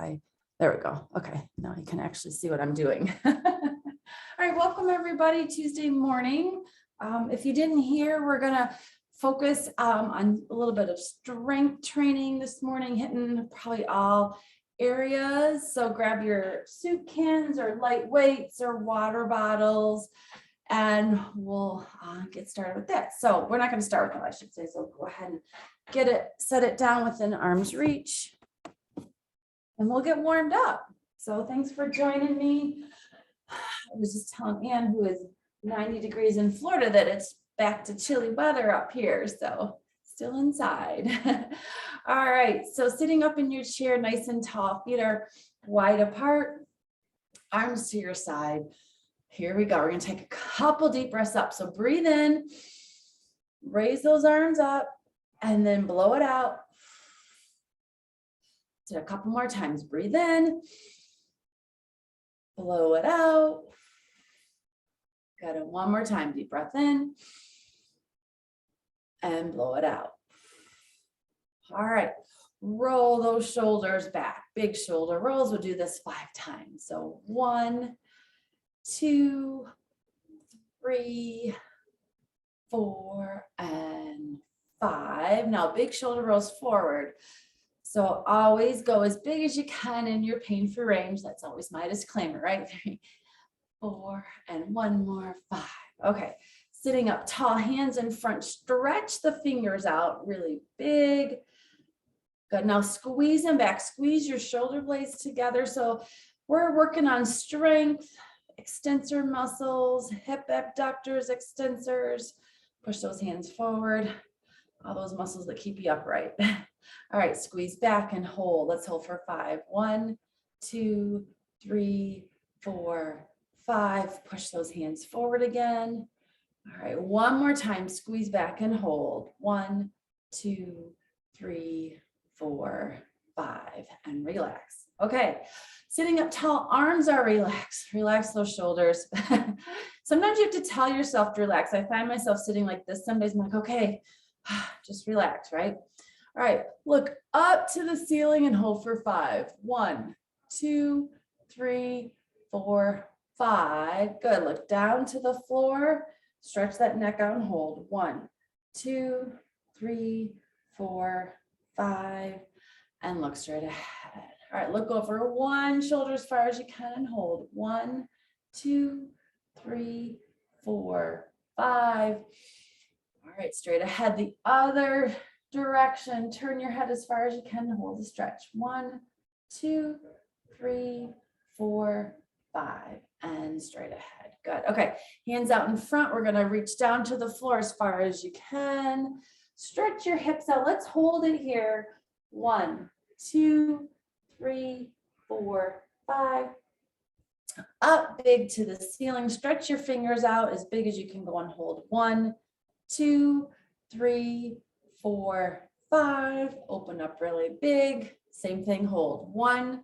There we go. Okay, now you can actually see what I'm doing. All right, welcome everybody, Tuesday morning. If you didn't hear, we're gonna focus on a little bit of strength training this morning, hitting probably all areas. So grab your soup cans or light weights or water bottles, and we'll get started with that. So we're not gonna start with that, I should say. So go ahead and get it, set it down within arm's reach, and we'll get warmed up. So thanks for joining me. I was just telling Ann, who is 90 degrees in Florida, that it's back to chilly weather up here. So still inside. All right. So sitting up in your chair, nice and tall, feet are wide apart, arms to your side. Here we go. We're going to take a couple deep breaths up. So breathe in, raise those arms up, and then blow it out. Do a couple more times. Breathe in, blow it out. Got it. One more time. Deep breath in and blow it out. All right. Roll those shoulders back. Big shoulder rolls. We'll do this 5 times. So 1, 2, 3, 4, and 5. Now big shoulder rolls forward. So always go as big as you can in your pain-free range. That's always my disclaimer, right? 3, 4, and 1 more, 5. Okay, sitting up tall, hands in front, stretch the fingers out really big. Good, now squeeze them back, squeeze your shoulder blades together. So we're working on strength, extensor muscles, hip abductors, extensors. Push those hands forward, all those muscles that keep you upright. All right, squeeze back and hold. Let's hold for 5. 1, 2, 3, 4, 5. Push those hands forward again. All right, one more time. Squeeze back and hold. 1, 2, 3, 4, 5, and relax. Okay, sitting up tall, arms are relaxed. Relax those shoulders. Sometimes you have to tell yourself to relax. I find myself sitting like this. Some days I'm like, okay, just relax, right? All right, look up to the ceiling and hold for 5. 1, 2, 3, 4, 5. Good. Look down to the floor. Stretch that neck out and hold. 1, 2, 3, 4, 5. And look straight ahead. All right, look over one shoulder as far as you can and hold. 1, 2, 3, 4, 5. All right, straight ahead. The other direction. Turn your head as far as you can and hold the stretch. 1, 2, 3, 4, 5, and straight ahead. Good. Okay, hands out in front. We're going to reach down to the floor as far as you can. Stretch your hips out. Let's hold it here. 1, 2, 3, 4, 5. Up big to the ceiling. Stretch your fingers out as big as you can go and hold. 1, 2, 3, 4, 5. Open up really big. Same thing, hold. 1,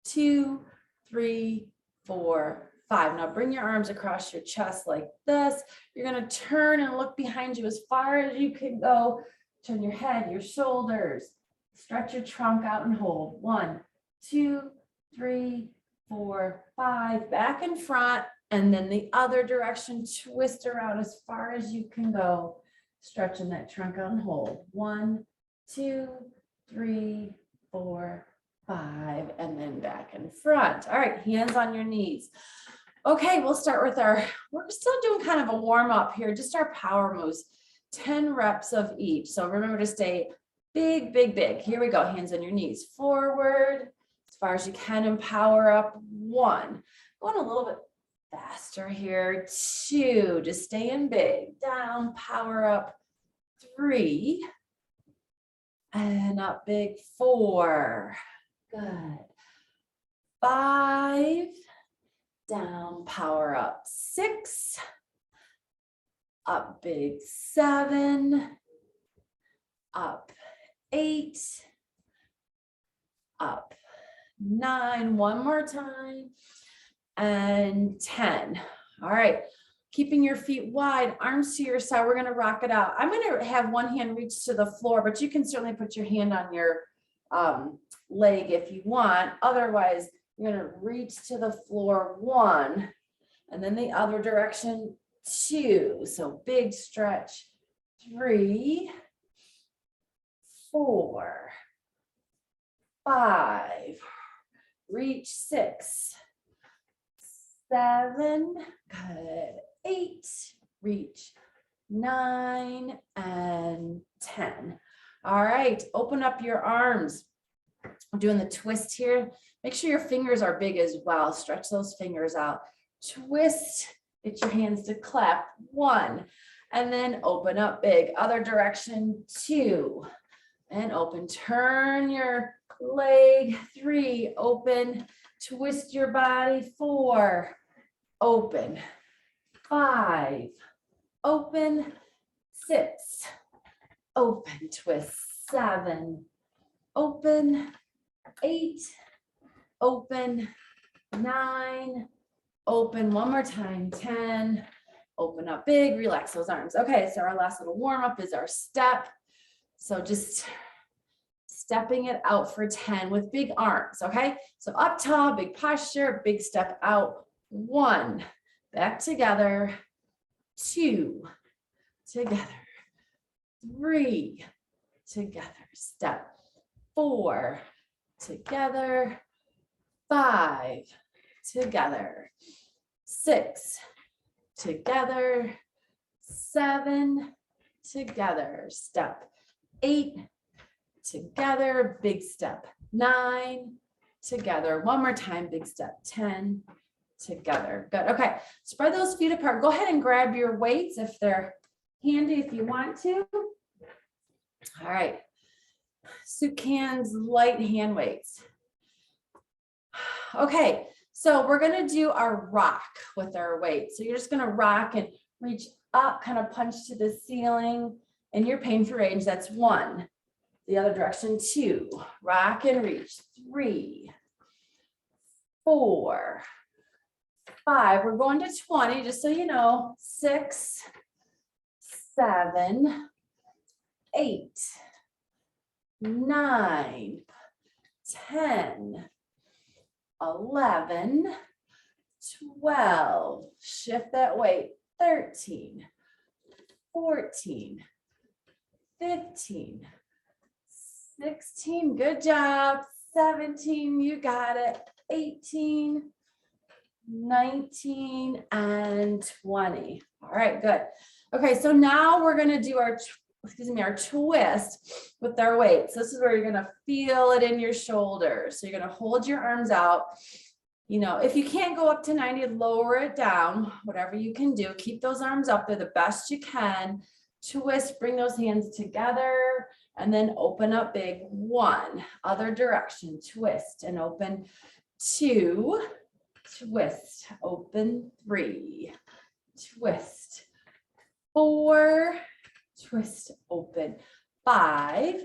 2, 3, 4, 5. Now bring your arms across your chest like this. You're going to turn and look behind you as far as you can go. Turn your head, your shoulders. Stretch your trunk out and hold. 1, 2, 3, 4, 5. Back in front. And then the other direction, twist around as far as you can go. Stretching that trunk out and hold. 1, 2, 3, 4, 5, and then back in front. All right, hands on your knees. Okay, we'll start with we're still doing kind of a warm up here, just our power moves, 10 reps of each. So remember to stay big, big, big. Here we go, hands on your knees, forward, as far as you can, and power up. 1, going a little bit faster here. 2, just staying big, down, power up. 3, and up big. 4, good. 5, down, power up. 6, up big. 7, up. 8, up. 9, one more time, and 10. All right, keeping your feet wide, arms to your side. We're going to rock it out. I'm going to have one hand reach to the floor, but you can certainly put your hand on your leg if you want. Otherwise, you're going to reach to the floor 1, and then the other direction 2. So big stretch 3, 4, 5, reach 6, 7, good, 8, reach 9 and 10. All right, open up your arms. I'm doing the twist here. Make sure your fingers are big as well. Stretch those fingers out. Twist, get your hands to clap. 1, and then open up big. Other direction 2, and open. Turn your leg 3, open. Twist your body 4, open. 5, open. 6, open. Twist. 7, open. 8, open. 9, open. One more time. 10, open up big, relax those arms. Okay, so our last little warm up is our step. So just stepping it out for 10 with big arms, okay? So up tall, big posture, big step out. 1, back together. 2, together. 3, together. Step. 4, together. 5, together. 6, together. 7, together. Step. 8, together. Big step. 9, together. One more time. Big step. 10, together. Good. Okay. Spread those feet apart. Go ahead and grab your weights if they're handy, if you want to. All right. Soup cans, light hand weights. Okay. So we're going to do our rock with our weights. So you're just going to rock and reach up, kind of punch to the ceiling in your pain-free range. That's 1. The other direction, 2. Rock and reach. 3, 4, 5. We're going to 20, just so you know. 6, 7, 8, 9, 10, 11, 12. Shift that weight. 13, 14, 15, 16. Good job. 17. You got it. 18, 19, and 20. All right, good. Okay, so now we're going to do our twist with our weights. This is where you're going to feel it in your shoulders. So you're going to hold your arms out. You know, if you can't go up to 90, lower it down, whatever you can do. Keep those arms up there the best you can. Twist, bring those hands together, and then open up big. 1, other direction, twist and open. 2, twist, open. 3, twist. 4, twist, open. 5,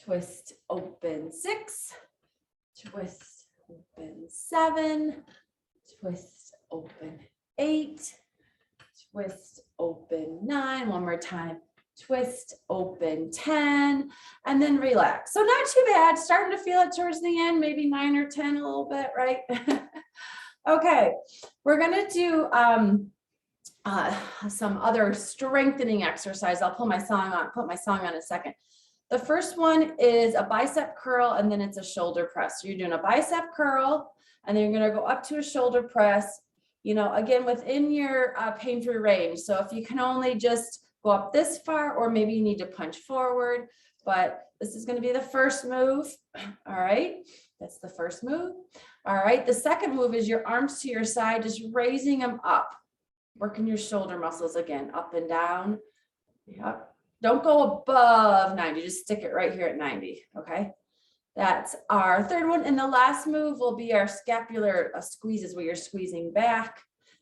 twist, open. 6, twist, open. 7, twist, open. 8, twist, open. 9, one more time. Twist, open. 10, and then relax. So not too bad. Starting to feel it towards the end, maybe 9 or 10 a little bit, right? Okay, we're gonna do some other strengthening exercise. I'll put my song on in a second. The first one is a bicep curl, and then it's a shoulder press. So you're doing a bicep curl, and then you're going to go up to a shoulder press, you know, again, within your pain-free range. So if you can only just go up this far, or maybe you need to punch forward, but this is going to be the first move. All right, that's the first move. All right, the second move is your arms to your side, just raising them up. Working your shoulder muscles again, up and down. Yep. Don't go above 90, just stick it right here at 90, okay? That's our third one. And the last move will be our scapular squeezes, where you're squeezing back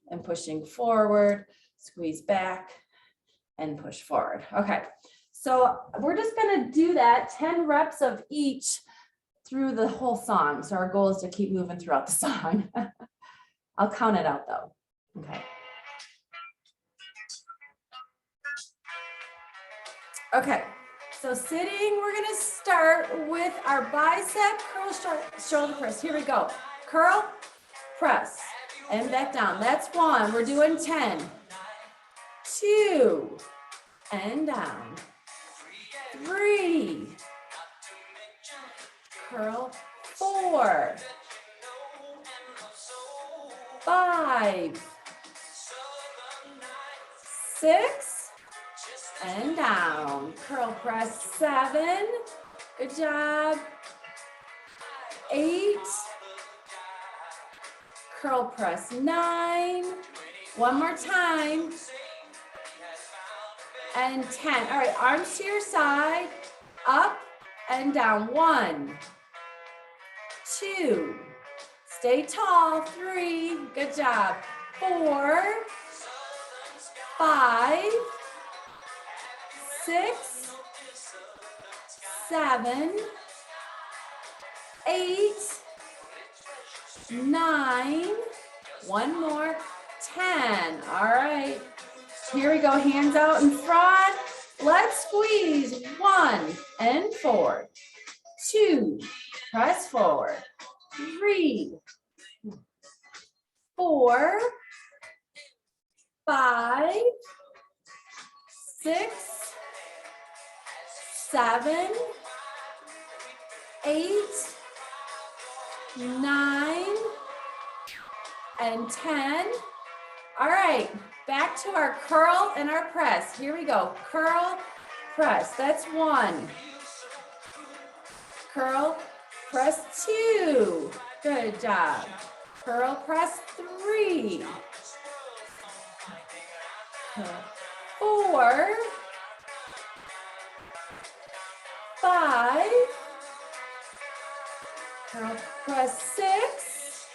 and pushing forward, squeeze back and push forward. Okay, so we're just gonna do that 10 reps of each through the whole song. So our goal is to keep moving throughout the song. I'll count it out though, okay? Okay, So sitting, we're gonna start with our bicep curl shoulder press. Here we go. Curl, press, and back down. That's 1. We're doing 10. 2, and down. 3. Curl, 4. 5. 6. And down. Curl press 7. Good job. 8. Curl press 9. One more time. And 10. All right, arms to your side. Up and down. 1, 2. Stay tall. 3. Good job. 4, 5, 6, 7, 8, 9, one more, 10. All right, here we go, hands out in front. Let's squeeze. 1 and forward. 2, press forward. 3, 4, 5, 6, 7, 8, 9, and 10. All right, back to our curl and our press. Here we go. Curl, press. That's 1. Curl, press 2. Good job. Curl, press 3. 4, 5, curl press 6,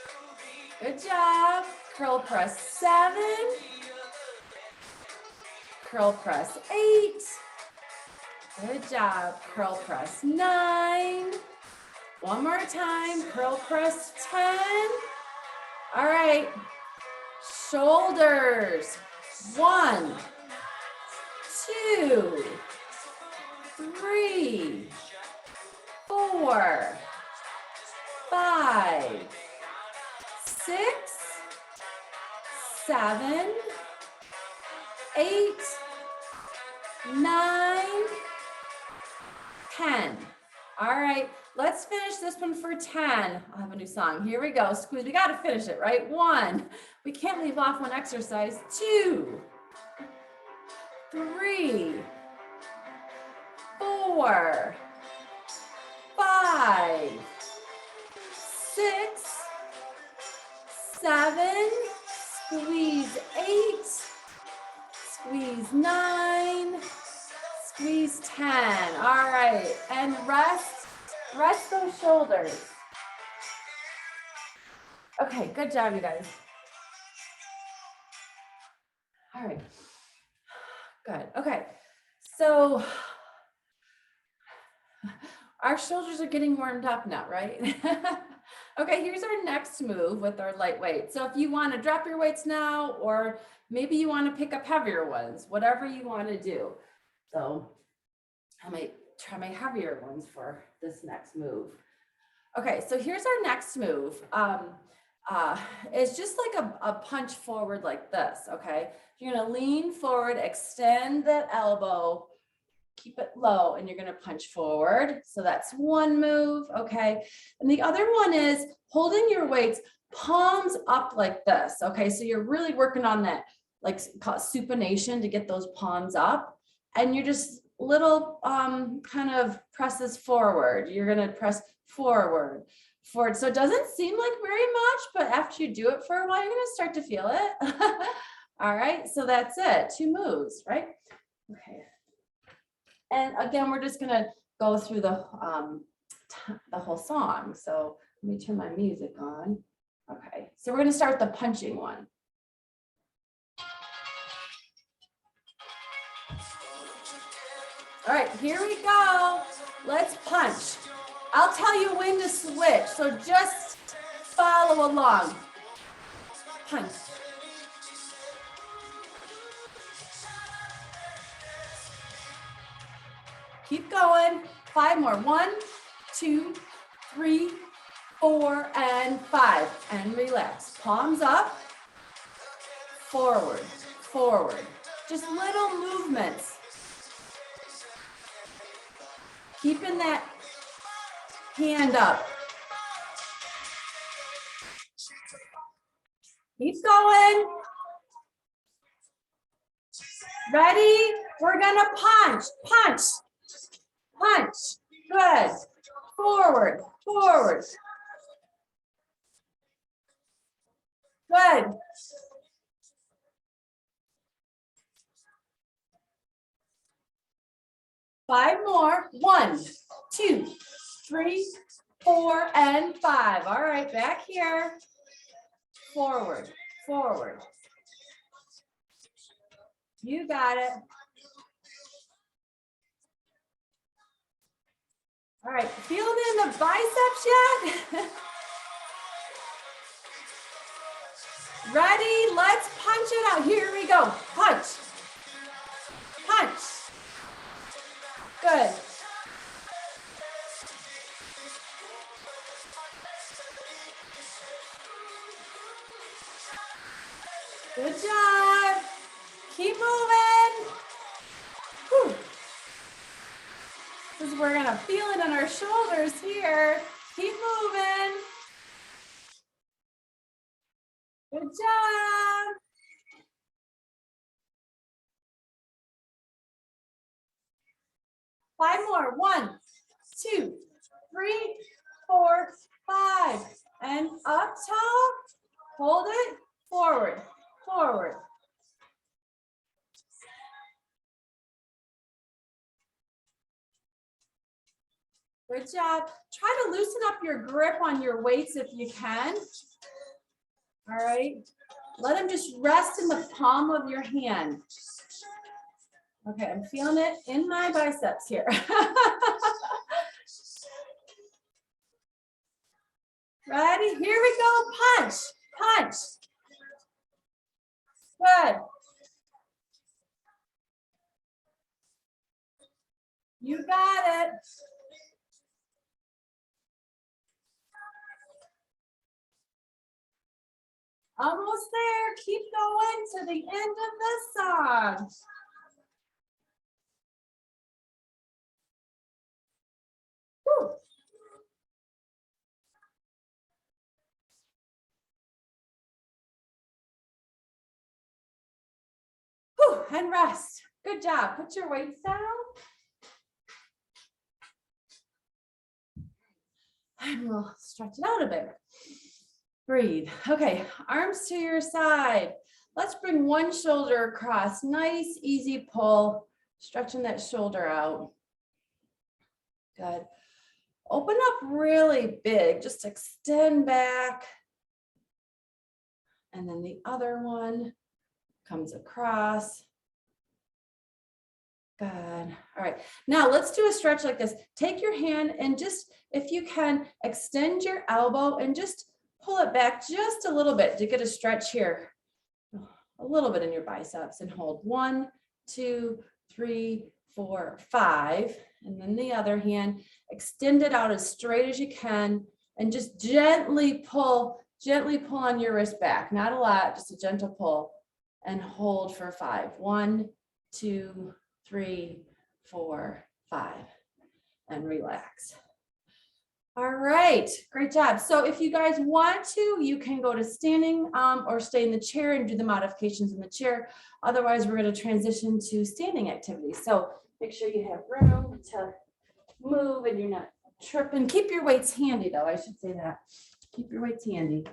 good job, curl press 7, curl press 8, good job, curl press 9, one more time, curl press 10, all right, shoulders, 1, 2, 3, 4, 5, 6, 7, 8, 9, 10. All right, let's finish this one for 10. I'll have a new song. Here we go. Squeeze. We got to finish it, right? 1. We can't leave off one exercise. 2, 3, 4, 5, 6, 7, squeeze 8, squeeze 9, squeeze 10. All right, and rest those shoulders. Okay, good job, you guys. All right, good. Okay, so our shoulders are getting warmed up now, right? Okay, here's our next move with our light weight. So if you want to drop your weights now, or maybe you want to pick up heavier ones, whatever you want to do. So I might try my heavier ones for this next move. Okay, so here's our next move. It's just like a punch forward like this, okay? You're gonna lean forward, extend that elbow, keep it low, and you're gonna punch forward. So that's one move, okay? And the other one is holding your weights, palms up like this, okay? So you're really working on that, like called supination, to get those palms up. And you're just little kind of presses forward. You're gonna press forward. So it doesn't seem like very much, but after you do it for a while, you're gonna start to feel it. All right, so that's it, 2 moves, right? Okay. And again, we're just gonna go through the whole song. So let me turn my music on. Okay, so we're gonna start with the punching one. All right, here we go. Let's punch. I'll tell you when to switch, so just follow along. Punch. Keep going. 5 more. 1, 2, 3, 4, and 5. And relax. Palms up. Forward, forward. Just little movements. Keeping that hand up. Keep going. Ready? We're gonna punch, punch, punch. Good. Forward, forward. Good. Five more. 1, 2, 3, 4, and 5. All right, back here. Forward, forward. You got it. All right, feel it in the biceps yet? Ready? Let's punch it out. Here we go. Punch. Punch. Good. Good job. Keep moving. Whew. Because we're going to feel it in our shoulders here. Keep moving. Good job. Five more. 1, 2, 3, 4, 5. And up top. Hold it. Forward. Forward. Good job. Try to loosen up your grip on your weights if you can. All right. Let them just rest in the palm of your hand. Okay, I'm feeling it in my biceps here. Ready? Here we go. Punch, punch. Good. You got it. Almost there. Keep going to the end of the song. Whew. Whew. And rest. Good job. Put your weights down. And we'll stretch it out a bit. Breathe. Okay, arms to your side. Let's bring one shoulder across. Nice, easy pull. Stretching that shoulder out. Good. Open up really big. Just extend back. And then the other one comes across. Good. All right. Now let's do a stretch like this. Take your hand and just, if you can, extend your elbow and just pull it back just a little bit to get a stretch here. A little bit in your biceps and hold 1, 2, 3, 4, 5. And then the other hand, extend it out as straight as you can and just gently pull on your wrist back. Not a lot, just a gentle pull and hold for 5. 1, 2, 3, 4, 5, and relax. All right, great job. So if you guys want to, you can go to standing or stay in the chair and do the modifications in the chair. Otherwise, we're going to transition to standing activities. So make sure you have room to move and you're not tripping. Keep your weights handy though, I should say that. Keep your weights handy.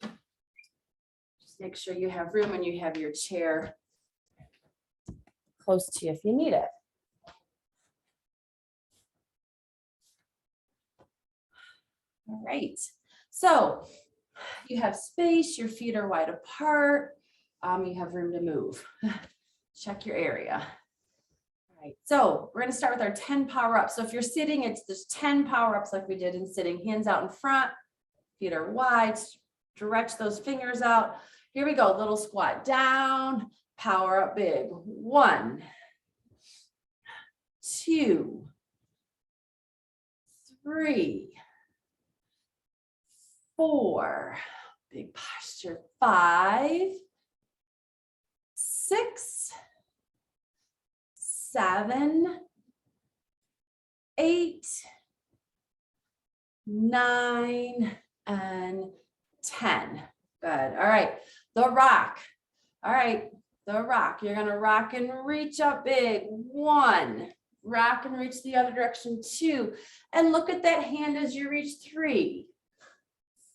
Just make sure you have room and you have your chair close to you if you need it. All right, so you have space, your feet are wide apart, you have room to move. Check your area. All right, so we're gonna start with our 10 power ups. So if you're sitting, there's 10 power ups like we did in sitting. Hands out in front, feet are wide, stretch those fingers out. Here we go, little squat down, power up big. 1, 2, 3, 4, big posture, 5, 6, 7, 8, 9, and 10. Good. All right. The rock. All right. The rock. You're going to rock and reach up big. 1. Rock and reach the other direction. 2. And look at that hand as you reach. 3,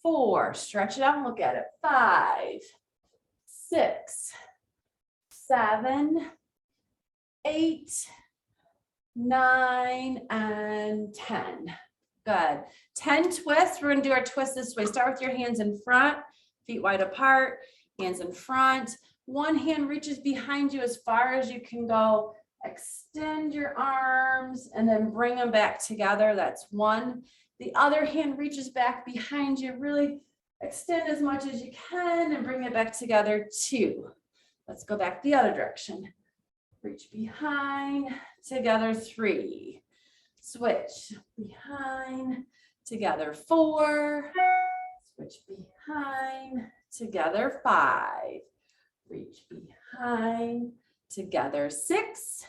4. Stretch it out and look at it. 5, 6, 7, 8, 9, and 10. Good. 10 twists. We're going to do our twist this way. Start with your hands in front, feet wide apart, hands in front. One hand reaches behind you as far as you can go. Extend your arms and then bring them back together. That's 1. The other hand reaches back behind you. Really extend as much as you can and bring it back together. 2. Let's go back the other direction. Reach behind, together. 3. Switch behind, together. 4. Switch behind, together. 5. Reach behind, together. 6.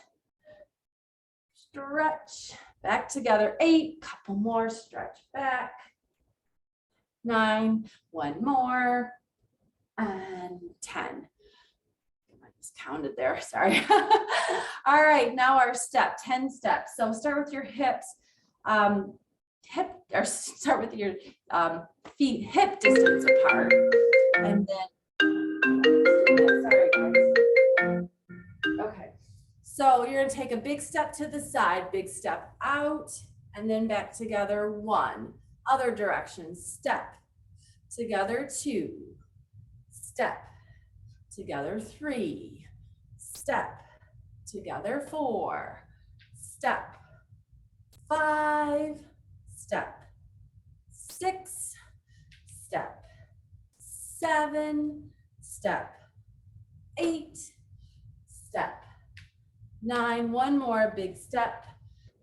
Stretch back together. 8. Couple more. Stretch back. 9. 1 more. And 10. Counted there, sorry. All right, now our step, 10 steps. So start with your hips, start with your feet hip distance apart, and then, sorry guys. Okay, so you're gonna take a big step to the side, big step out, and then back together. 1, other direction, step, together. 2, step, together. 3, step, together. 4, step, 5, step, 6, step, 7, step, 8, step, 9, 1 more big step,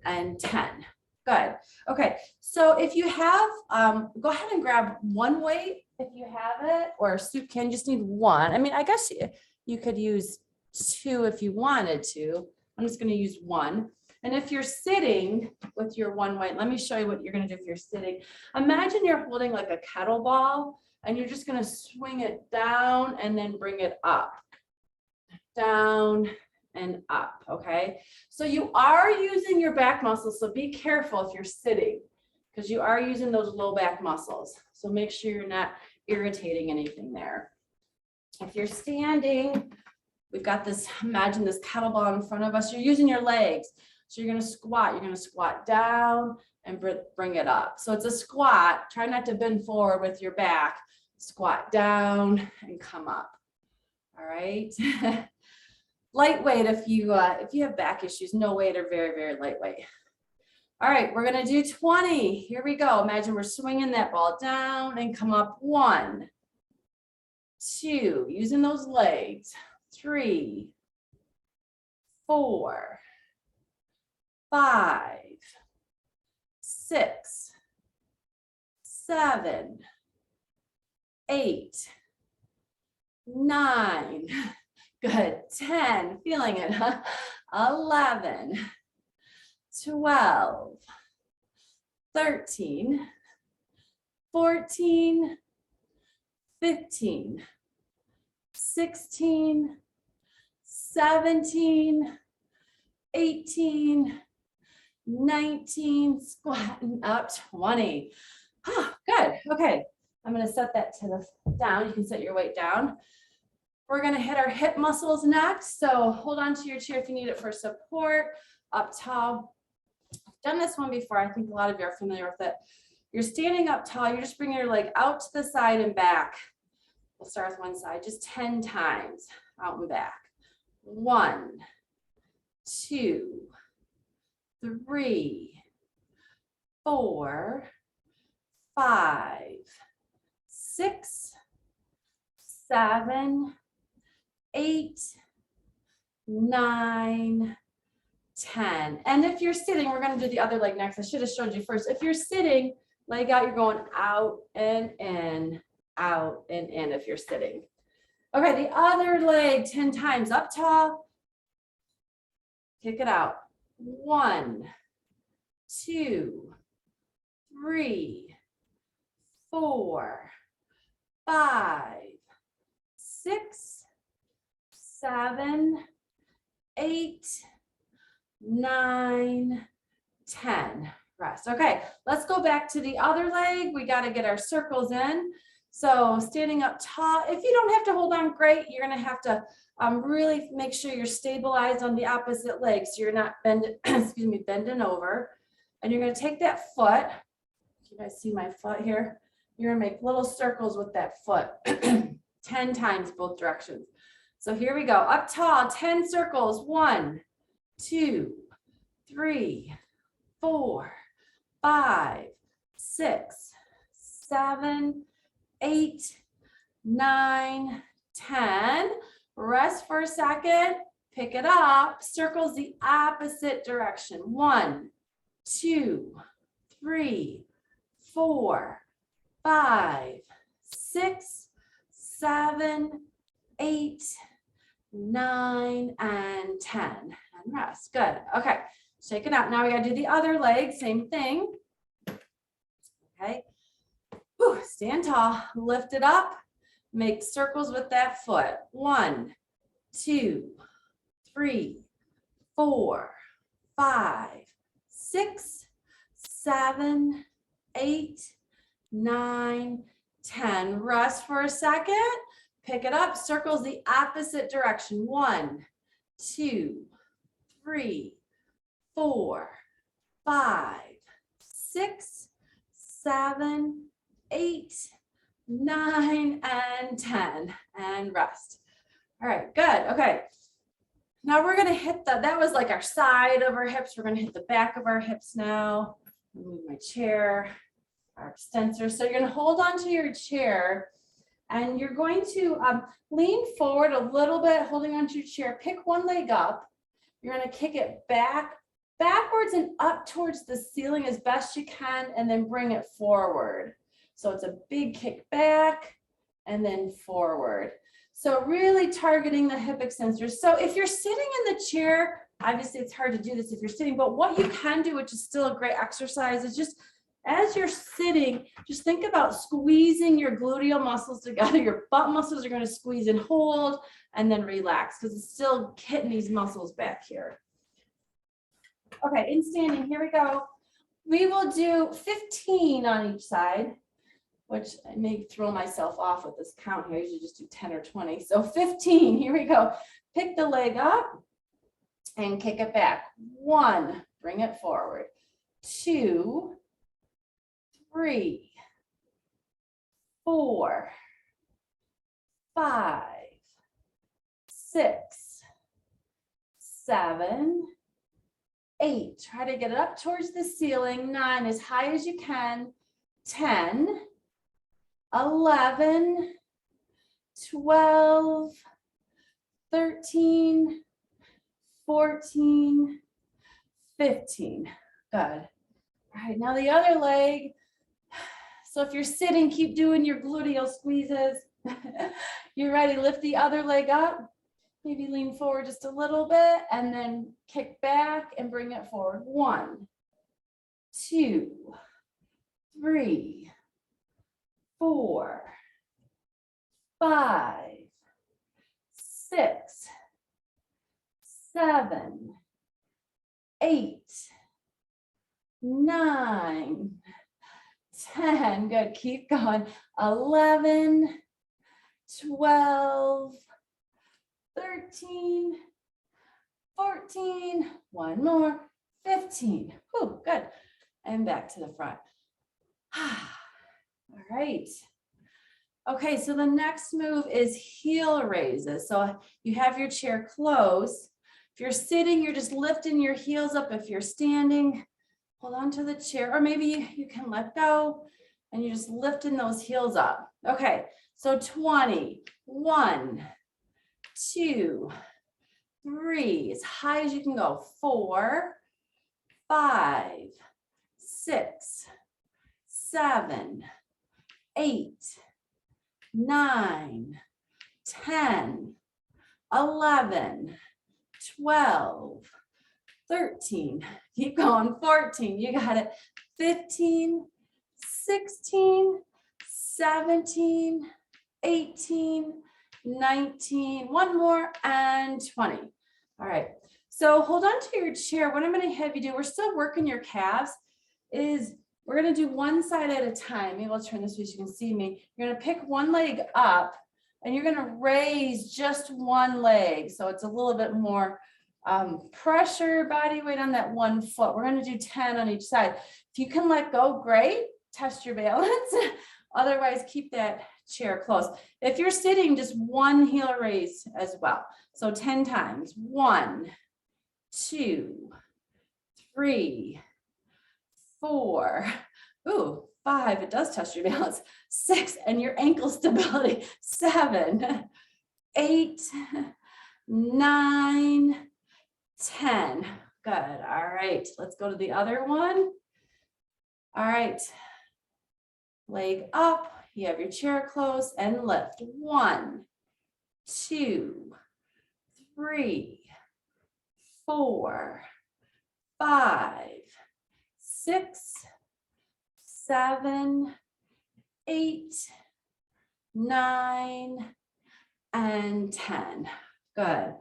and 10. Good. Okay, so if you have, go ahead and grab 1 weight if you have it, or a soup can, just need 1. I mean, I guess you could use 2 if you wanted to. I'm just going to use 1. And if you're sitting with your 1 weight, let me show you what you're going to do if you're sitting. Imagine you're holding like a kettlebell and you're just going to swing it down and then bring it up, down and up. Okay. So you are using your back muscles. So be careful if you're sitting, because you are using those low back muscles. So make sure you're not irritating anything there. If you're standing, we've got this, imagine this kettlebell in front of us. You're using your legs. So you're going to squat. You're going to squat down and bring it up. So it's a squat. Try not to bend forward with your back. Squat down and come up. All right. Lightweight if you have back issues. No weight or very, very lightweight. All right, we're going to do 20. Here we go. Imagine we're swinging that ball down and come up. 1, 2, using those legs. 3, 4, 5, 6, 7, 8, 9. Good. 10. Feeling it, huh? 11. 12, 13, 14, 15, 16, 17, 18, 19, squatting up. 20. Oh, good. Okay. I'm going to set that to the down. You can set your weight down. We're going to hit our hip muscles next. So hold on to your chair if you need it for support. Up tall. I've done this one before. I think a lot of you are familiar with it. You're standing up tall. You're just bringing your leg out to the side and back. We'll start with one side, just 10 times out and back. 1, 2, 3, 4, 5, 6, 7, 8, 9, 10. And if you're sitting, we're going to do the other leg next. I should have showed you first. If you're sitting, leg out, you're going out and in, out and in if you're sitting. Okay, the other leg 10 times. Up tall. Kick it out. 1, 2, 3, 4, 5, 6, 7, 8, 9, 10. Rest. Okay, let's go back to the other leg. We got to get our circles in. So standing up tall. If you don't have to hold on, great. You're going to have to really make sure you're stabilized on the opposite leg, so you're not bending over. And you're going to take that foot. You guys see my foot here? You're going to make little circles with that foot 10 times both directions. So here we go. Up tall, 10 circles. 1, 2, 3, 4, 5, 6, 7, 8, 9, 10. Rest for a second. Pick it up. Circles the opposite direction. 1, 2, 3, 4, 5, 6, 7, 8, 9, and 10. And rest. Good. Okay. Shake it out. Now we got to do the other leg. Same thing. Okay. Whew. Stand tall. Lift it up. Make circles with that foot. 1, 2, 3, 4, 5, 6, 7, 8, 9, 10. Rest for a second. Pick it up. Circles the opposite direction. 1, 2, 3, 4, 5, 6, 7, 8, 9, and 10. And rest. All right, good. Okay. Now we're going to hit that was like our side of our hips. We're going to hit the back of our hips now. Move my chair, our extensor. So you're going to hold onto your chair and you're going to lean forward a little bit, holding onto your chair. Pick one leg up. You're going to kick it backwards and up towards the ceiling as best you can, and then bring it forward. So it's a big kick back and then forward. So really targeting the hip extensors. So if you're sitting in the chair, obviously it's hard to do this if you're sitting, but what you can do, which is still a great exercise, is just as you're sitting, just think about squeezing your gluteal muscles together. Your butt muscles are going to squeeze and hold, and then relax because it's still hitting these muscles back here. Okay, in standing, here we go. We will do 15 on each side, which I may throw myself off with this count here. I usually just do 10 or 20. So 15, here we go. Pick the leg up and kick it back. 1, bring it forward. 2, 3, 4, 5, 6, 7, 8. Try to get it up towards the ceiling. 9, as high as you can. 10, 11, 12, 13, 14, 15. Good. All right, now the other leg. So if you're sitting, keep doing your gluteal squeezes. You're ready, lift the other leg up. Maybe lean forward just a little bit and then kick back and bring it forward. 1, 2, 3, 4, 5, 6, 7, 8, 9, 10. Good. Keep going. 11, 12, 13, 14, one more, 15. Whew, good. And back to the front. All right. Okay, so the next move is heel raises. So you have your chair closed. If you're sitting, you're just lifting your heels up. If you're standing, hold on to the chair, or maybe you can let go and you're just lifting those heels up. Okay, so 20, 1, 2, 3, as high as you can go. 4, 5, 6, 7, 8, 9, 10, 11, 12, 13, keep going, 14, you got it, 15, 16, 17, 18, 19, one more, and 20. All right, so hold on to your chair. What I'm going to have you do, we're still working your calves, is we're going to do one side at a time. Maybe I'll turn this way so you can see me. You're going to pick one leg up and you're going to raise just one leg. So it's a little bit more pressure, body weight on that one foot. We're going to do 10 on each side. If you can let go, great. Test your balance. Otherwise, keep that chair close. If you're sitting, just one heel raise as well. So 10 times. 1, 2, 3, 4. Ooh, 5. It does test your balance. 6, and your ankle stability. 7, 8, 9, 10. Good. All right. Let's go to the other one. All right. Leg up. You have your chair close and lift. 1, 2, 3, 4, 5, 6, 7, 8, 9, and 10. Good.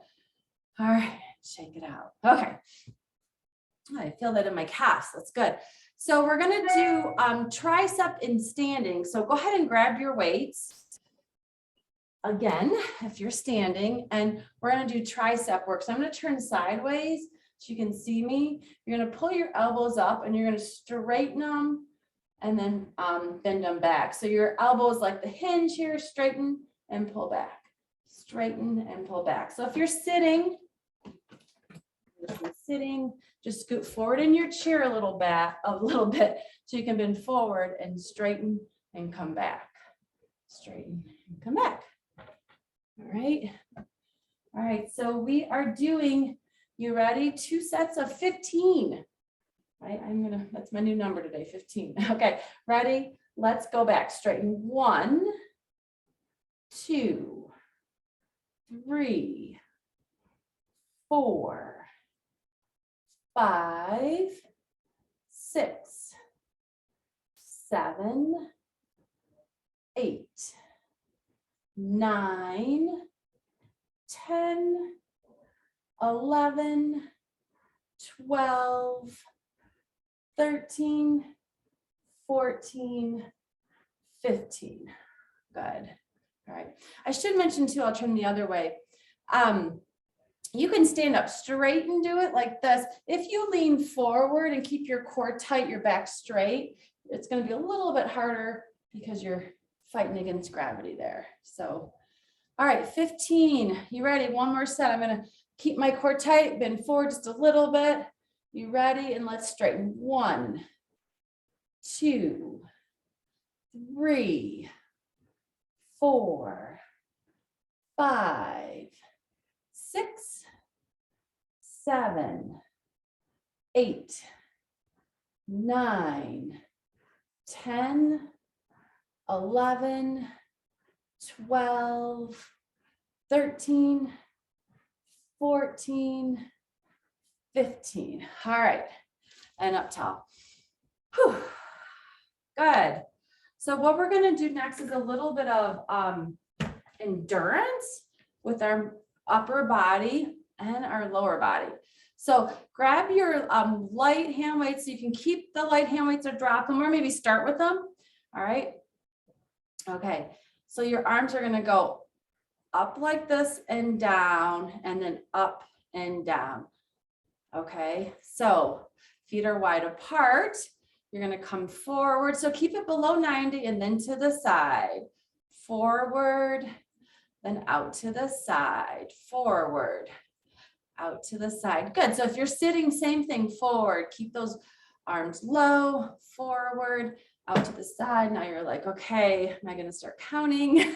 All right, shake it out. Okay. I feel that in my calves. That's good. So we're going to do tricep in standing. So go ahead and grab your weights. Again, if you're standing, and we're going to do tricep work. So I'm going to turn sideways so you can see me. You're going to pull your elbows up and you're going to straighten them and then bend them back. So your elbows like the hinge here, straighten and pull back. Straighten and pull back. So if you're sitting, just scoot forward in your chair a little bit so you can bend forward and straighten and come back. Straighten and come back. All right. All right. So we are doing, you ready? 2 sets of 15. Right? That's my new number today, 15. Okay. Ready? Let's go back. Straighten. 1, 2, 3, 4, 5, 6, 7, 8, 9, 10, 11, 12, 13, 14, 15. Good. All right. I should mention too, I'll turn the other way. You can stand up straight and do it like this. If you lean forward and keep your core tight, your back straight, it's going to be a little bit harder because you're fighting against gravity there. So, all right, 15. You ready? One more set. I'm going to keep my core tight, bend forward just a little bit. You ready? And let's straighten. 1, 2, 3, 4, 5, 6, 7, 8, 9, 10, 11, 12, 13, 14, 15. All right. And up top. Whew. Good. So what we're going to do next is a little bit of endurance with our upper body and our lower body. So grab your light hand weights so you can keep the light hand weights or drop them or maybe start with them. All right. Okay. So your arms are going to go up like this and down and then up and down. Okay. So feet are wide apart. You're going to come forward. So keep it below 90 and then to the side. Forward, then out to the side. Forward, out to the side. Good. So if you're sitting, same thing, forward. Keep those arms low, forward, out to the side. Now you're like, okay, am I going to start counting?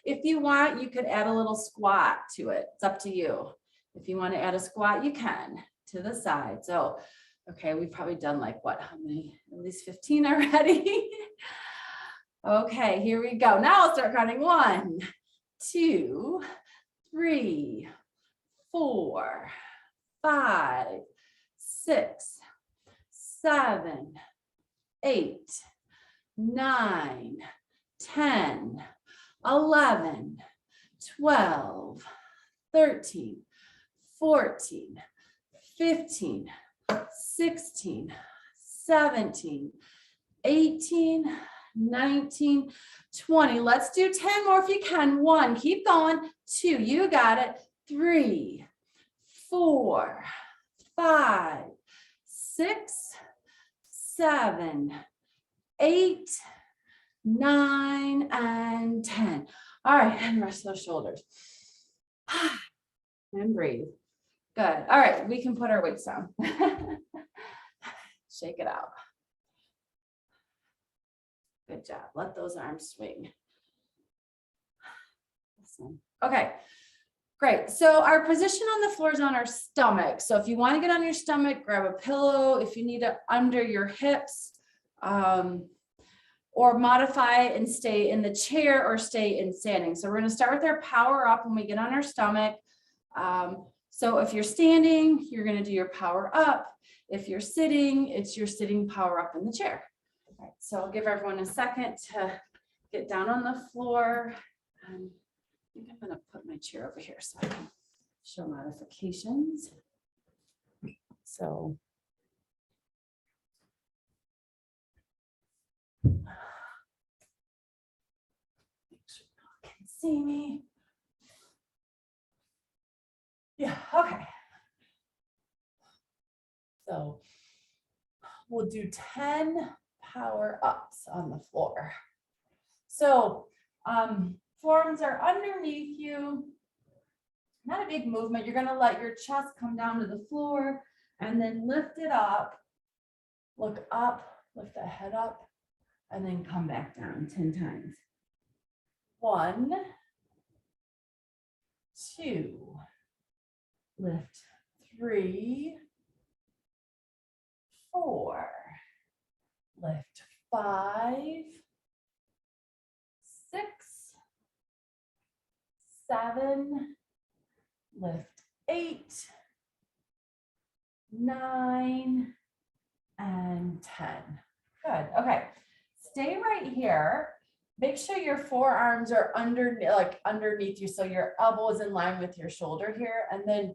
If you want, you could add a little squat to it. It's up to you. If you want to add a squat, you can to the side. So, okay, we've probably done like what, how many? At least 15 already. Okay, here we go. Now I'll start counting. 1, 2, 3, 4, 5, 6, 7, 8, 9, 10, 11, 12, 13, 14, 15, 16, 17, 18, 19, 20. Let's do 10 more if you can. 1, keep going. 2, you got it. 3, 4, 5, 6, 7, 8, 9, and 10. All right, and rest those shoulders. And breathe. Good. All right, we can put our weights down. Shake it out. Good job. Let those arms swing. Awesome. Okay, great. So our position on the floor is on our stomach. So if you want to get on your stomach, grab a pillow. If you need it under your hips, or modify and stay in the chair or stay in standing. So we're going to start with our power up when we get on our stomach. So if you're standing, you're going to do your power up. If you're sitting, it's your sitting power up in the chair. All right, so I'll give everyone a second to get down on the floor. I think I'm going to put my chair over here so I can show modifications. So make sure you can see me. Yeah, okay. So we'll do 10 power ups on the floor. So forearms are underneath you. Not a big movement. You're going to let your chest come down to the floor and then lift it up. Look up, lift the head up, and then come back down 10 times. 1, 2, lift 3, 4, lift 5, 6, 7, lift 8, 9, and 10. Good. Okay. Stay right here. Make sure your forearms are underneath you, so your elbow is in line with your shoulder here, and then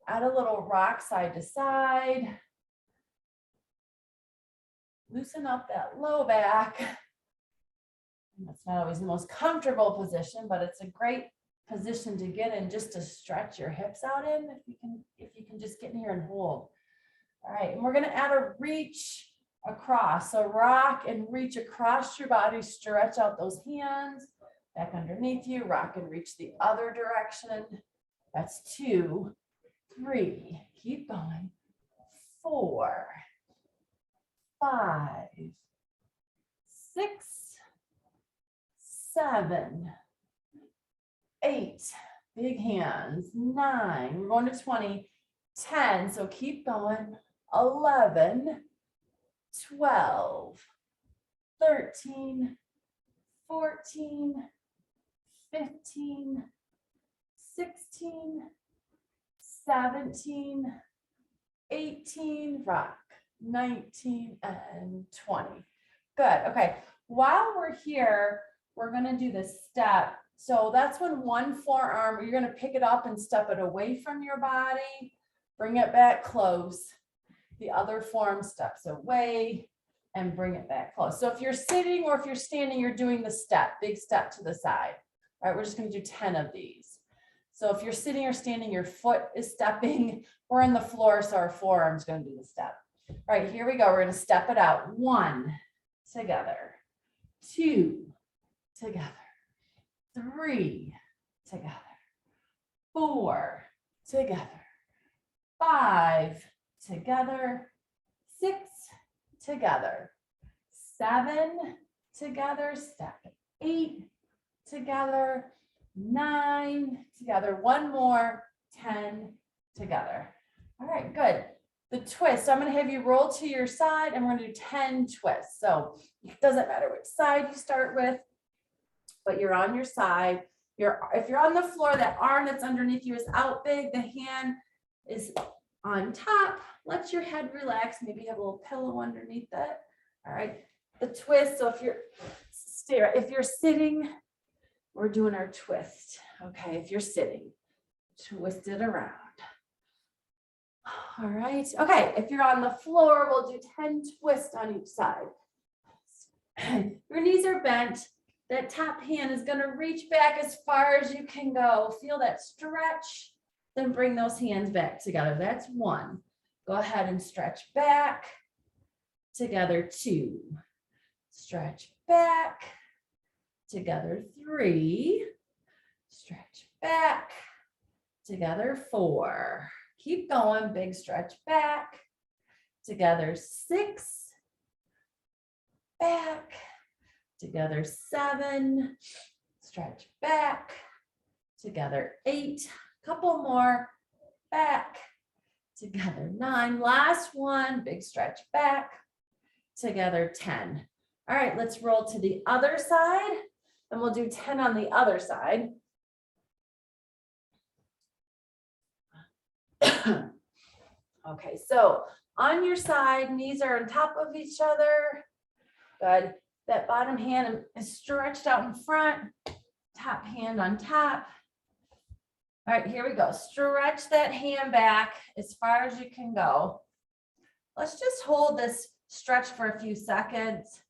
add a little rock side to side. Loosen up that low back. And that's not always the most comfortable position, but it's a great position to get in just to stretch your hips out in. If you can just get in here and hold. All right, and we're going to add a reach across. So rock and reach across your body, stretch out those hands back underneath you, rock and reach the other direction. That's 2, 3, keep going. 4, 5, 6, 7, 8, big hands, 9, we're going to 20, 10, so keep going, 11, 12, 13, 14, 15, 16, 17, 18, rock, 19, and 20. Good. Okay. While we're here, we're going to do the step. So that's when one forearm, you're going to pick it up and step it away from your body, bring it back close. The other forearm steps away and bring it back close. So if you're sitting or if you're standing, you're doing the step, big step to the side. All right, we're just going to do 10 of these. So if you're sitting or standing, your foot is stepping. We're on the floor, so our forearm's going to do the step. All right, here we go. We're going to step it out. 1, together. 2, together. 3, together. 4, together. 5, together. 6, together. 7, together. Step. 8, together. 9, together. One more. 10, together. All right, good. The twist, so I'm going to have you roll to your side and we're going to do 10 twists. So it doesn't matter which side you start with, but you're on your side. If you're on the floor, that arm that's underneath you is out big. The hand is on top. Let your head relax. Maybe you have a little pillow underneath it. All right. The twist. So if you're sitting, we're doing our twist. Okay. If you're sitting, twist it around. All right. Okay. If you're on the floor, we'll do 10 twists on each side. Your knees are bent. That top hand is going to reach back as far as you can go. Feel that stretch. Then bring those hands back together. That's 1. Go ahead and stretch back. Together 2. Stretch back. Together 3. Stretch back. Together 4. Keep going. Big stretch back. Together 6. Back. Together 7. Stretch back. Together 8. Couple more. Back. Together 9. Last one. Big stretch back. Together 10. All right, let's roll to the other side and we'll do 10 on the other side. Okay, so on your side, knees are on top of each other. Good. That bottom hand is stretched out in front. Top hand on top. All right, here we go. Stretch that hand back as far as you can go. Let's just hold this stretch for a few seconds.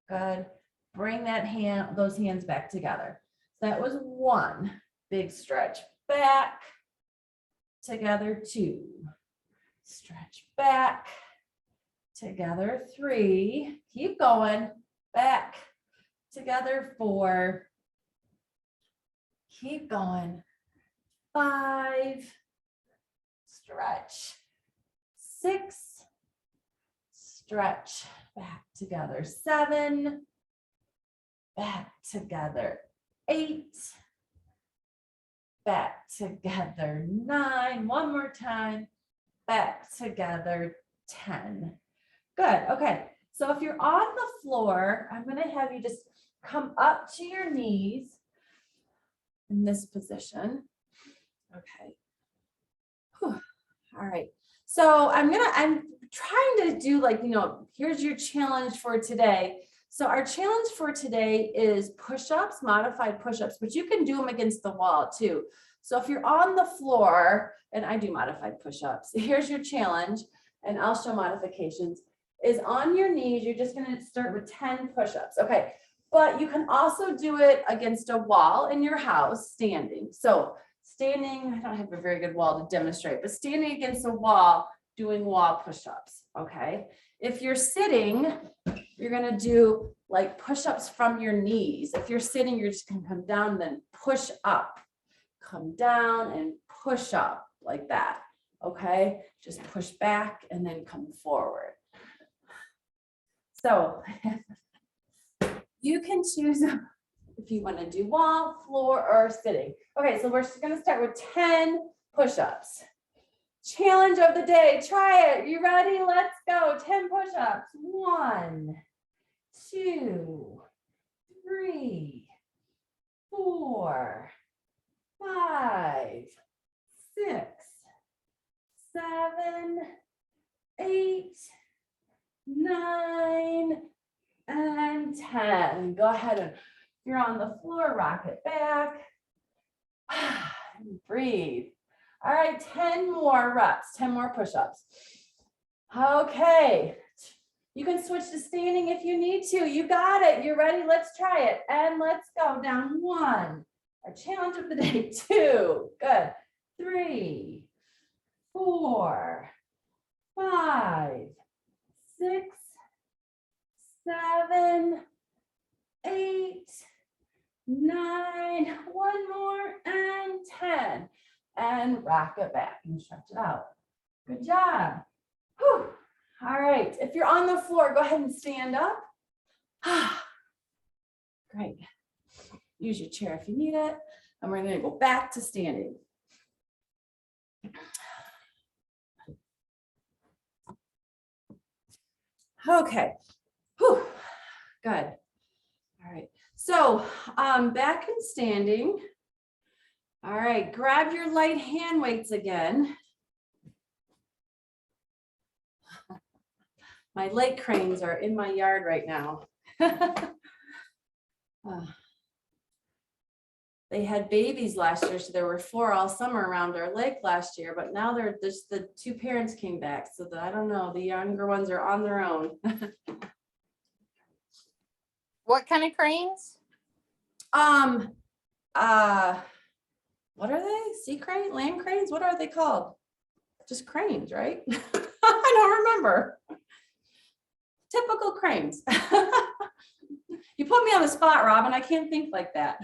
Good. Bring those hands back together. So that was 1. Big stretch back. Together 2. Stretch back. Together 3. Keep going. Back. Together 4. Keep going. 5. Stretch. 6. Stretch. Back together. 7. Back together. 8. Back together. 9. One more time. Back together. 10. Good. Okay. So if you're on the floor, I'm going to have you just come up to your knees in this position. Okay. Whew. All right. So I'm trying to do here's your challenge for today. So our challenge for today is push-ups, modified push-ups, but you can do them against the wall too. So if you're on the floor, and I do modified push-ups, here's your challenge, and I'll show modifications, is on your knees. You're just going to start with 10 push-ups. Okay. But you can also do it against a wall in your house, standing. So standing, I don't have a very good wall to demonstrate, but standing against a wall, doing wall push-ups, okay? If you're sitting, you're gonna do like push-ups from your knees. If you're sitting, you're just gonna come down, then push up, come down and push up like that, okay? Just push back and then come forward. So you can choose if you want to do wall, floor, or sitting. Okay, so we're going to start with 10 push-ups. Challenge of the day. Try it. You ready? Let's go. 10 push-ups. 1, 2, 3, 4, 5, 6, 7, 8, 9, and 10. Go ahead and if you're on the floor, rock it back. And breathe. All right, 10 more reps, 10 more push-ups. Okay. You can switch to standing if you need to. You got it. You're ready. Let's try it. And let's go down 1. Our challenge of the day. 2. Good. 3, 4, 5, 6, 7, 8, 9, one more, and 10. And rock it back and stretch it out. Good job. Whew. All right. If you're on the floor, go ahead and stand up. Great. Use your chair if you need it. And we're going to go back to standing. Okay. Whew. Good. All right. So back in standing. All right. Grab your light hand weights again. My leg cranes are in my yard right now. They had babies last year, so there were 4 all summer around our lake last year, but now they're just the 2 parents came back, so I don't know, the younger ones are on their own. What kind of cranes? What are they? Sea crane, land cranes? What are they called? Just cranes, right? I don't remember. Typical cranes. You put me on the spot, Robin. I can't think like that.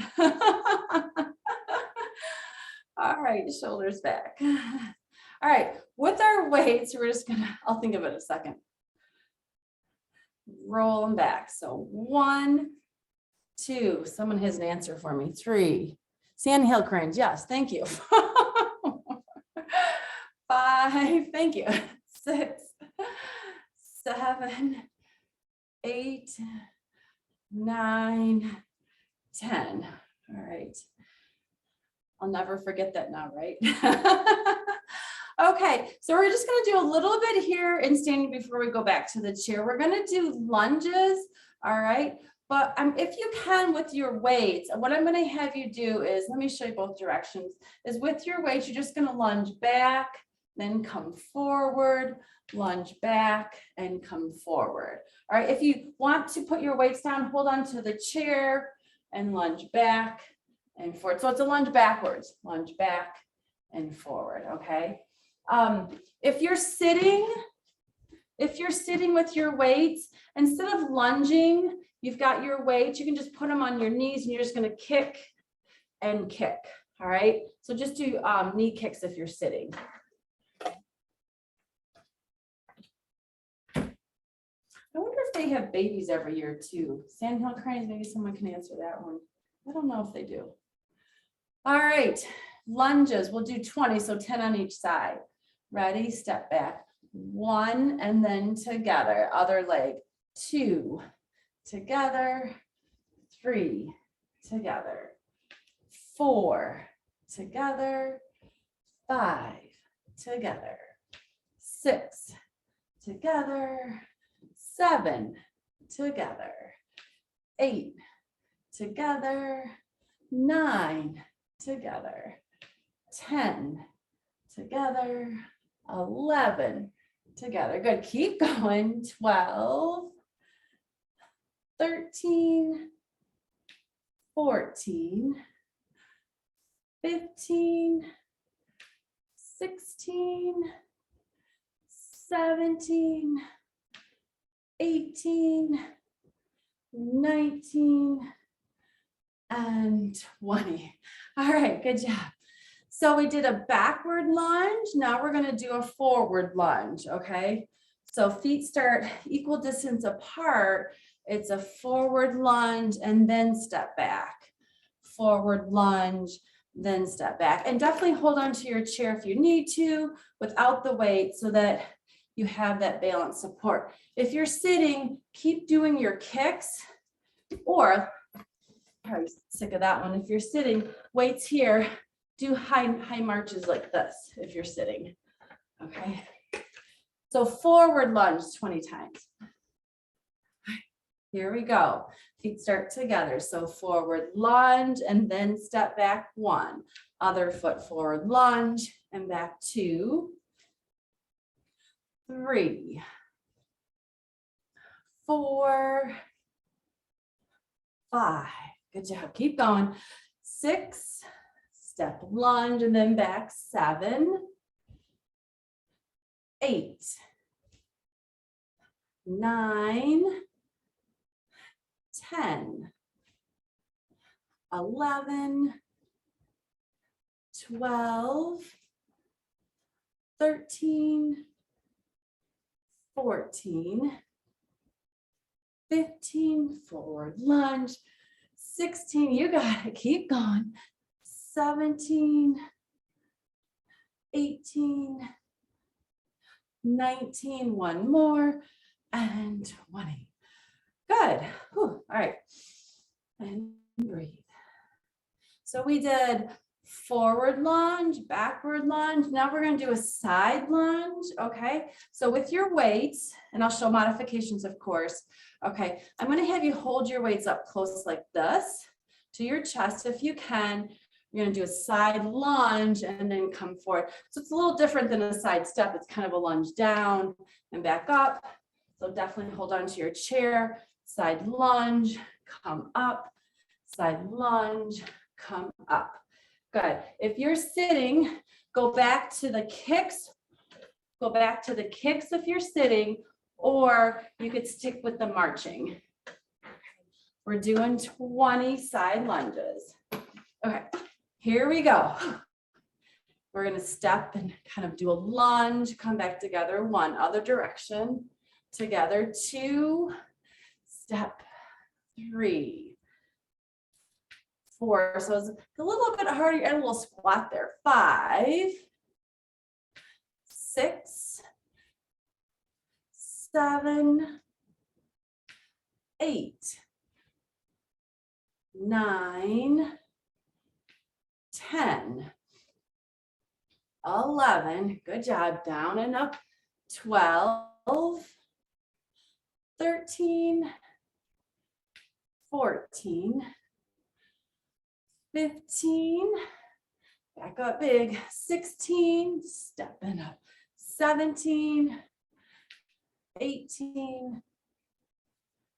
All right, shoulders back. All right, with our weights, we're just gonna, I'll think of it in a second. Roll them back. So 1, 2, someone has an answer for me. 3, sandhill cranes. Yes, thank you. 5, thank you. 6, 7, 8, 9, 10. All right. I'll never forget that now, right? Okay, so we're just going to do a little bit here in standing before we go back to the chair. We're going to do lunges, all right? But if you can with your weights, what I'm going to have you do is, let me show you both directions, is with your weights, you're just going to lunge back, then come forward, lunge back, and come forward. All right, if you want to put your weights down, hold on to the chair and lunge back and forward. So it's a lunge backwards, lunge back and forward, okay? If you're sitting with your weights, instead of lunging, you've got your weights, you can just put them on your knees and you're just gonna kick and kick, all right? So just do knee kicks if you're sitting. I wonder if they have babies every year too. Sandhill cranes, maybe someone can answer that one. I don't know if they do. All right, lunges, we'll do 20, so 10 on each side. Ready, step back. 1, and then together, other leg. 2, together. 3, together. 4, together. 5, together. 6, together. 7, together. 8, together. 9, together. 10, together. 11, together. Good. Keep going. 12, 13, 14, 15, 16, 17, 18, 19, and 20. All right, good job. So we did a backward lunge. Now we're going to do a forward lunge, okay? So feet start equal distance apart. It's a forward lunge and then step back. Forward lunge, then step back. And definitely hold on to your chair if you need to without the weight so that you have that balance support. If you're sitting, keep doing your kicks, or I'm sick of that one. If you're sitting, weights here, do high marches like this if you're sitting, okay? So forward lunge 20 times. Here we go. Feet start together. So forward lunge and then step back 1. Other foot forward lunge and back 2, 3, 4, 5. Good job. Keep going. 6, step lunge and then back 7, 8, 9, 10, 11, 12, 13, 14, 15, forward lunge, 16, you got it, keep going, 17, 18, 19, one more, and 20. Good. Whew. All right. And breathe. So we did forward lunge, backward lunge. Now we're going to do a side lunge. Okay. So with your weights, and I'll show modifications, of course. Okay. I'm going to have you hold your weights up close like this to your chest if you can. You're going to do a side lunge and then come forward. So it's a little different than a side step. It's kind of a lunge down and back up. So definitely hold on to your chair. Side lunge, come up. Side lunge, come up. Good. If you're sitting, go back to the kicks. Go back to the kicks if you're sitting, or you could stick with the marching. We're doing 20 side lunges. Okay, here we go. We're going to step and kind of do a lunge, come back together, one, other direction, together, two, step, three, four. So it's a little bit harder, and a little squat there. 5, 6, 7, 8, 9, 10, 11, good job, down and up, 12, 13, 14, 15, back up big, 16, stepping up, 17, 18,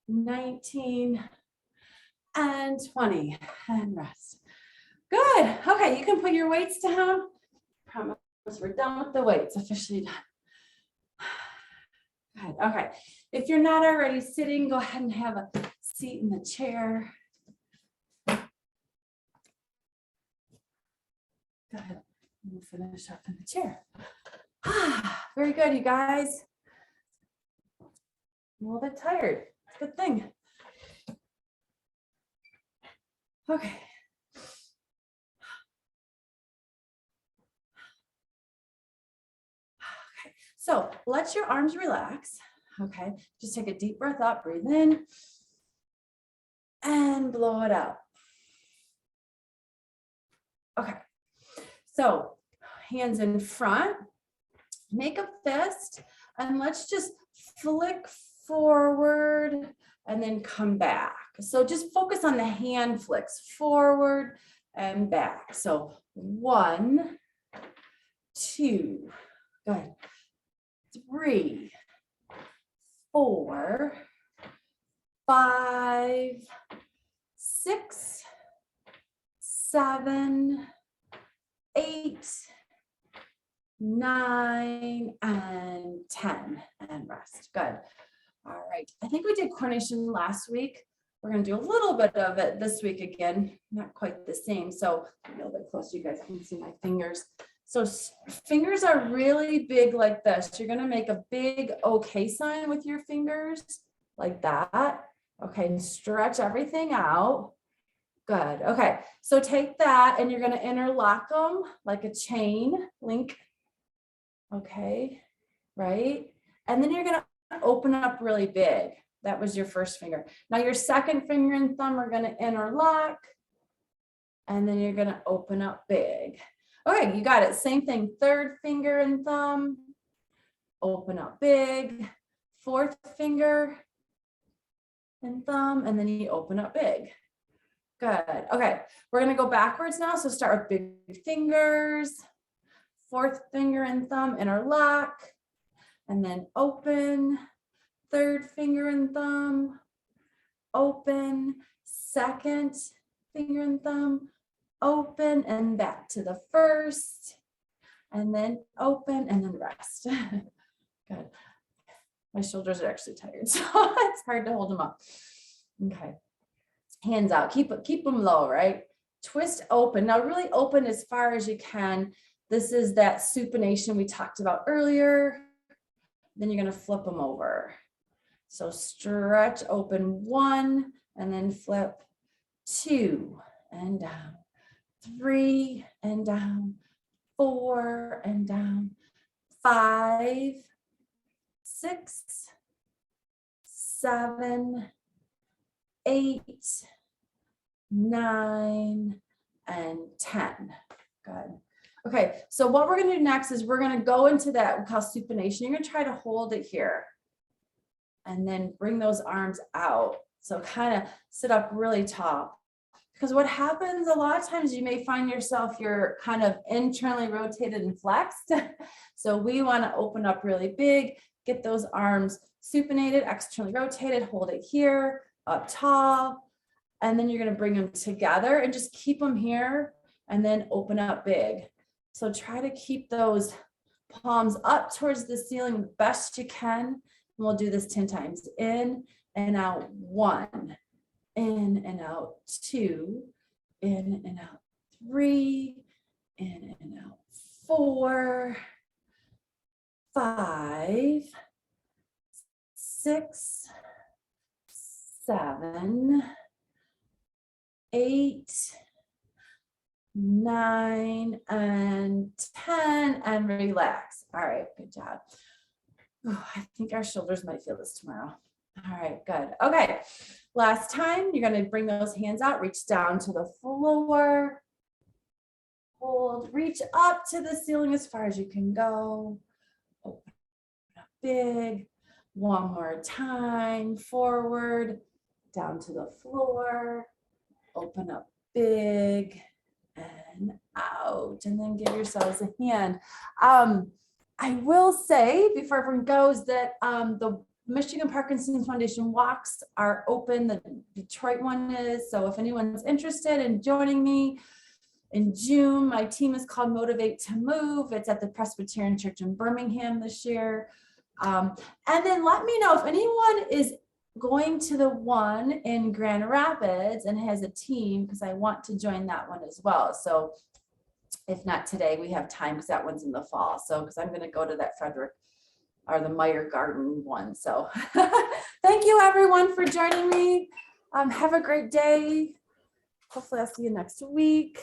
19, and 20, and rest. Good. Okay, you can put your weights down. Promise we're done with the weights, officially done. Good. Okay, if you're not already sitting, go ahead and have a seat in the chair. Go ahead, we'll finish up in the chair. Very good, you guys. I'm a little bit tired. Good thing. Okay. So let your arms relax. Okay, just take a deep breath up, breathe in, and blow it out. Okay, so hands in front, make a fist, and let's just flick forward and then come back. So just focus on the hand flicks, forward and back. So 1, 2, good. 3, 4, 5, 6, 7, 8, 9, and 10, and rest. Good. All right. I think we did coordination last week. We're going to do a little bit of it this week again, not quite the same. So a little bit closer, you guys can see my fingers. So fingers are really big like this. You're going to make a big okay sign with your fingers like that. Okay, and stretch everything out. Good. Okay, so take that and you're going to interlock them like a chain link. Okay, right? And then you're going to open up really big. That was your first finger. Now your second finger and thumb are going to interlock. And then you're going to open up big. Okay, you got it. Same thing. Third finger and thumb, open up big. Fourth finger and thumb, and then you open up big. Good. Okay, we're going to go backwards now. So start with big fingers. Fourth finger and thumb, interlock, and then open. Third finger and thumb, open. Second finger and thumb, open, and back to the first, and then open, and then rest. Good. My shoulders are actually tired, so it's hard to hold them up. Okay. Hands out. Keep them low, right? Twist open. Now really open as far as you can. This is that supination we talked about earlier. Then you're going to flip them over. So stretch open 1, and then flip 2, and down. 3, and down. 4 and down. 5, 6, 7, 8, 9, and 10. Good. Okay, so what we're going to do next is we're going to go into that we call supination. You're going to try to hold it here and then bring those arms out. So kind of sit up really tall. Because what happens a lot of times, you may find yourself, you're kind of internally rotated and flexed. So we want to open up really big, get those arms supinated, externally rotated, hold it here, up tall. And then you're going to bring them together and just keep them here and then open up big. So try to keep those palms up towards the ceiling the best you can. And we'll do this 10 times. In and out, 1. In and out, 2, in and out, 3, in and out, 4, 5, 6, 7, 8, 9, and 10, and relax. All right, good job. Oh, I think our shoulders might feel this tomorrow. All right, good. Okay, last time, you're going to bring those hands out, reach down to the floor, hold, reach up to the ceiling as far as you can go, open up big, one more time, forward, down to the floor, open up big, and out, and then give yourselves a hand. I will say, before everyone goes, that the Michigan Parkinson Foundation walks are open. The Detroit one is. So if anyone's interested in joining me in June, my team is called Motivate to Move. It's at the Presbyterian Church in Birmingham this year. And then let me know if anyone is going to the one in Grand Rapids and has a team, because I want to join that one as well. So if not today, we have time because that one's in the fall. So because I'm going to go to that Frederick or the Meyer Garden one. So thank you everyone for joining me. Have a great day. Hopefully I'll see you next week.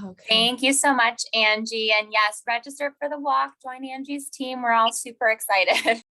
Okay. Thank you so much, Angee. And yes, register for the walk, join Angee's team. We're all super excited.